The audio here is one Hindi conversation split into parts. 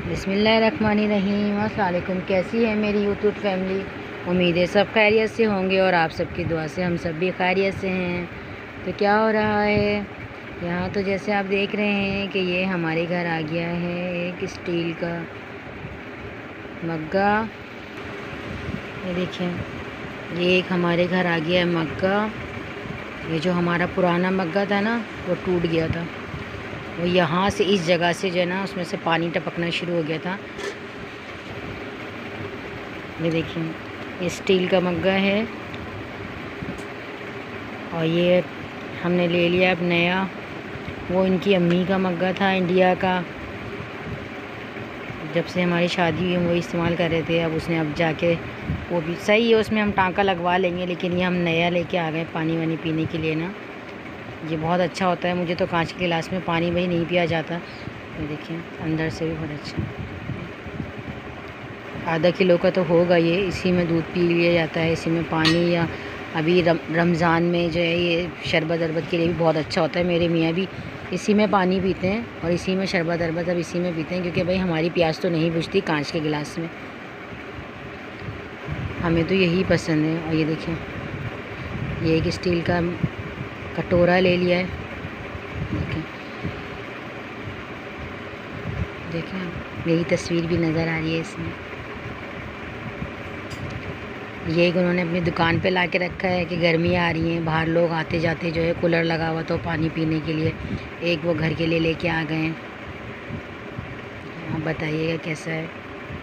बिस्मिल्लाहिर्रहमानिर्रहीम। अस्सलाम वालेकुम। कैसी है मेरी यूट्यूब फैमिली? उम्मीद है सब खैरियत से होंगे और आप सबकी दुआ से हम सब भी खैरियत से हैं। तो क्या हो रहा है यहाँ? तो जैसे आप देख रहे हैं कि ये हमारे घर आ गया है एक स्टील का मग्गा। ये देखिए, ये एक हमारे घर आ गया है मग्गा। ये जो हमारा पुराना मग्गा था ना, वो टूट गया था। वो यहाँ से इस जगह से जो है ना, उसमें से पानी टपकना शुरू हो गया था। ये देखिए, ये स्टील का मग्गा है और ये हमने ले लिया अब नया। वो इनकी अम्मी का मग्गा था इंडिया का, जब से हमारी शादी हुई वो इस्तेमाल कर रहे थे। अब उसने अब जाके वो भी सही है, उसमें हम टाँका लगवा लेंगे, लेकिन ये हम नया लेके आ गए पानी वानी पीने के लिए ना। ये बहुत अच्छा होता है। मुझे तो कांच के गिलास में पानी भाई नहीं पिया जाता। ये देखिए, अंदर से भी बहुत अच्छा। आधा किलो का तो होगा ये। इसी में दूध पी लिया जाता है, इसी में पानी। या अभी रमज़ान में जो है ये शरबत अरबत के लिए भी बहुत अच्छा होता है। मेरे मियाँ भी इसी में पानी पीते हैं और इसी में शरबत अरबत अब इसी में पीते हैं, क्योंकि भाई हमारी प्यास तो नहीं बुझती कांच के गिलास में। हमें तो यही पसंद है। और ये देखिए, ये एक स्टील का कटोरा ले लिया है। देखें मेरी तस्वीर भी नज़र आ रही है इसमें। ये एक उन्होंने अपनी दुकान पे ला के रखा है कि गर्मियाँ आ रही हैं, बाहर लोग आते जाते जो है कूलर लगा हुआ तो पानी पीने के लिए एक वो घर के लिए लेके आ गए हैं। आप बताइएगा कैसा है।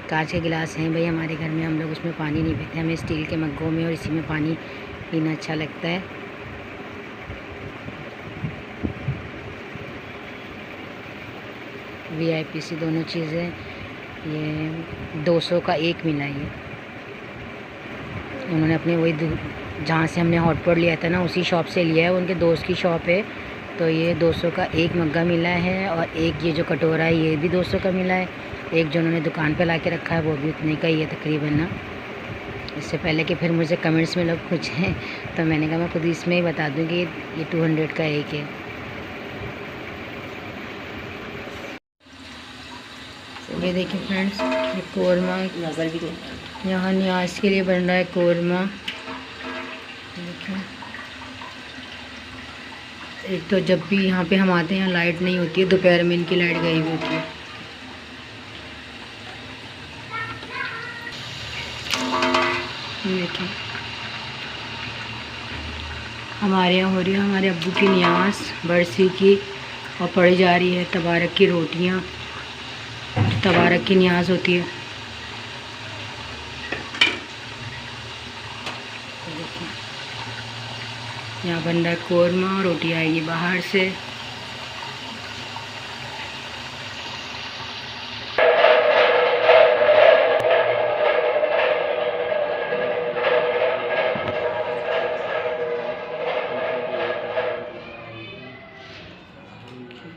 कांच के गिलास हैं भाई हमारे घर में, हम लोग उसमें पानी नहीं पीते। हमें स्टील के मग्गों में और इसी में पानी पीना अच्छा लगता है। VIP सी दोनों चीज़ें। ये 200 का एक मिला। ये उन्होंने अपने वही जहाँ से हमने हॉटपॉट लिया था ना, उसी शॉप से लिया है। उनके दोस्त की शॉप है। तो ये 200 का एक मग्गा मिला है और एक ये जो कटोरा है ये भी 200 का मिला है। एक जो उन्होंने दुकान पे ला के रखा है वो भी उतने का ही है तकरीबन ना। इससे पहले कि फिर मुझे कमेंट्स में लोग पूछें, तो मैंने कहा मैं खुद इसमें ही बता दूँ कि ये 200 का एक है। ये देखिए फ्रेंड्स, ये कोरमा नज़र भी यहाँ न्याज के लिए बन रहा है कोरमा। देखिए, एक तो जब भी यहाँ पे हम आते हैं लाइट नहीं होती है, दोपहर में इनकी लाइट गई हुई होती है। देखिए, हमारे यहाँ हो रही है हमारे अब्बू की न्याज बरसी की, और पड़ी जा रही है तबारक की रोटियाँ। तबारक की न्याज होती है। यहाँ बन रहा है कोरमा, रोटी आएगी बाहर से।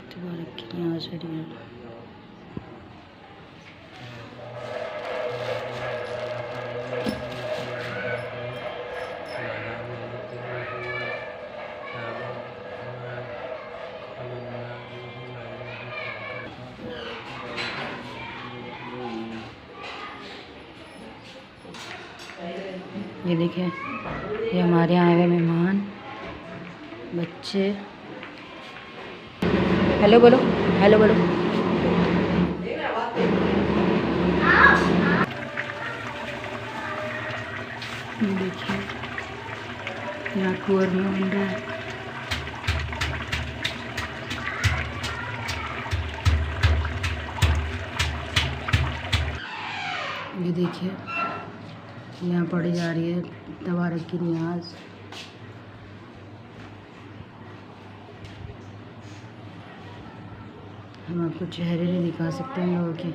तबारक की न्याज हो रही है। ये देखिए, ये हमारे यहाँ आए हुए मेहमान बच्चे। हेलो बोलो, हेलो बोलो। ये देखिए, यहाँ कोरमा बन रहा है। ये देखिए, यहाँ पड़ी जा रही है तबारक की न्याज। हम आपको चेहरे नहीं दिखा सकते हैं लोगों के।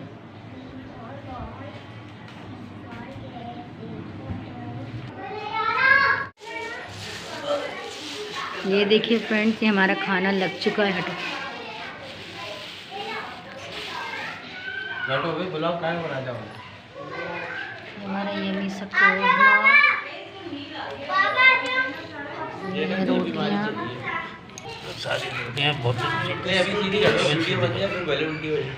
ये देखिए फ्रेंड्स, ये हमारा खाना लग चुका है। हटो भाई, बुलाओ क्या बना जाओ। हमारा ये भी सब रोटियाँ सारी रोटियाँ बहुत अभी सीधी कर दो, वीडियो बन जाए फिर पहले उल्टी हो जाए।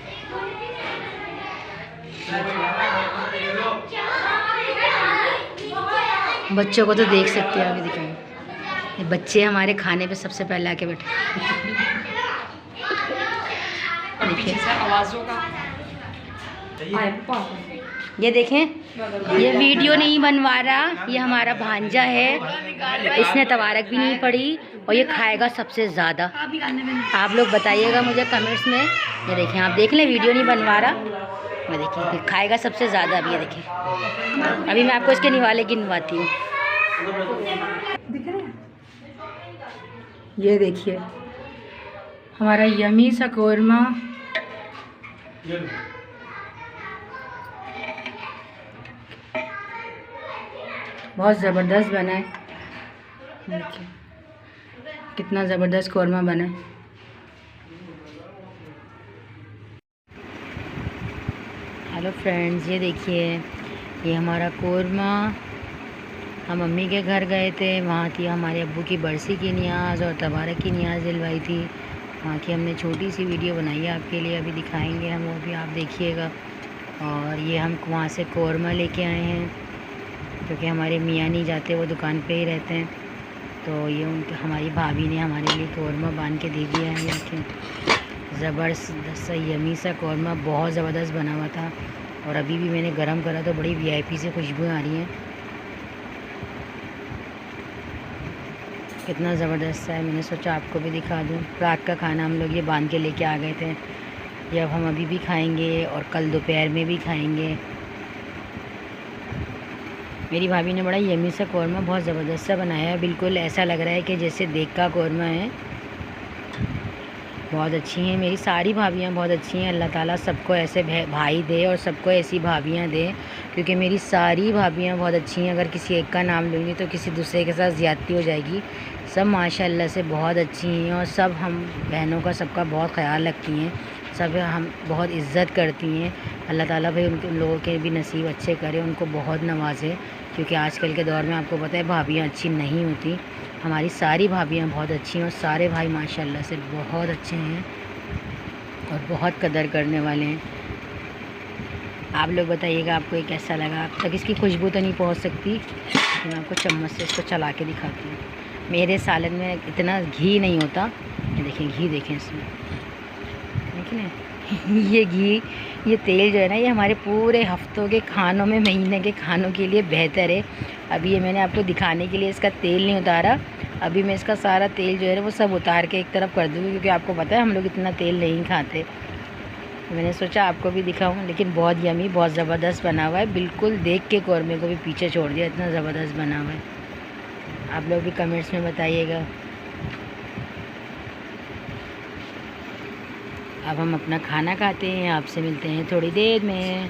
बच्चों को तो देख सकते हैं, अभी दिखाएं। ये बच्चे हमारे खाने पे सबसे पहले आके बैठे। देखिए आवाज़ों का ये देखें, ये वीडियो नहीं बनवा रहा, ये हमारा भांजा है, इसने तवारक भी नहीं पड़ी और ये खाएगा सबसे ज़्यादा। आप लोग बताइएगा मुझे कमेंट्स में। ये देखें, आप देख लें, वीडियो नहीं बनवा रहा, मैं देखिए खाएगा सबसे ज़्यादा। अभी ये देखें, अभी मैं आपको इसके निवाले गिनवाती हूँ। ये देखिए हमारा यमी सा कौरमा, बहुत ज़बरदस्त बना है। देखिए कितना ज़बरदस्त कौरमा बना है। हेलो फ्रेंड्स, ये देखिए, ये हमारा कौरमा। हम मम्मी के घर गए थे, वहाँ थी हमारे अब्बू की बरसी की नियाज़ और तबारक की नियाज़ दिलवाई थी। वहाँ की हमने छोटी सी वीडियो बनाई है आपके लिए, अभी दिखाएंगे हम, वो भी आप देखिएगा। और ये हम वहाँ से कौरमा लेके आए हैं, क्योंकि हमारे मियाँ नहीं जाते, वो दुकान पे ही रहते हैं। तो ये उनके हमारी भाभी ने हमारे लिए कौरमा बांध के दे दिया है। देखें ज़बरदस्त सा यमी सा कौरमा, बहुत ज़बरदस्त बना हुआ था। और अभी भी मैंने गरम करा तो बड़ी वीआईपी से खुशबू आ रही है। कितना ज़बरदस्त है, मैंने सोचा आपको भी दिखा दूँ। रात का खाना हम लोग ये बांध के लेके आ गए थे, ये अब हम अभी भी खाएंगे और कल दोपहर में भी खाएंगे। मेरी भाभी ने बड़ा यमी सा कौरमा बहुत ज़बरदस्त सा बनाया है, बिल्कुल ऐसा लग रहा है कि जैसे देग का कौरमा है। बहुत अच्छी हैं मेरी सारी भाभियाँ, बहुत अच्छी हैं। अल्लाह ताला सबको ऐसे भाई दे और सबको ऐसी भाभियाँ दे, क्योंकि मेरी सारी भाभियाँ बहुत अच्छी हैं। अगर किसी एक का नाम लूँगी तो किसी दूसरे के साथ ज़्यादती हो जाएगी। सब माशाल्लाह से बहुत अच्छी हैं और सब हम बहनों का सबका बहुत ख्याल रखती हैं, सब हम बहुत इज़्ज़त करती हैं। अल्लाह ताला भाई उन लोगों के भी नसीब अच्छे करे, उनको बहुत नवाजे, क्योंकि आजकल के दौर में आपको पता है भाभियाँ अच्छी नहीं होती। हमारी सारी भाभियाँ बहुत अच्छी हैं और सारे भाई माशाल्लाह से बहुत अच्छे हैं और बहुत कदर करने वाले हैं। आप लोग बताइएगा आपको ये कैसा लगा। अब तक इसकी खुशबू तो नहीं पहुंच सकती, तो मैं आपको चम्मच से इसको चला के दिखाती हूँ। मेरे सालन में इतना घी नहीं होता, ये देखें घी, देखें इसमें, देखें ये घी, ये तेल जो है ना, ये हमारे पूरे हफ्तों के खानों में, महीने के खानों के लिए बेहतर है। अभी ये मैंने आपको दिखाने के लिए इसका तेल नहीं उतारा, अभी मैं इसका सारा तेल जो है ना वो सब उतार के एक तरफ कर दूँगी, क्योंकि आपको पता है हम लोग इतना तेल नहीं खाते। मैंने सोचा आपको भी दिखाऊं, लेकिन बहुत यमी, बहुत ज़बरदस्त बना हुआ है। बिल्कुल देख के कौरमे को भी पीछे छोड़ दिया, इतना ज़बरदस्त बना हुआ है। आप लोग भी कमेंट्स में बताइएगा। अब हम अपना खाना खाते हैं, आपसे मिलते हैं थोड़ी देर में।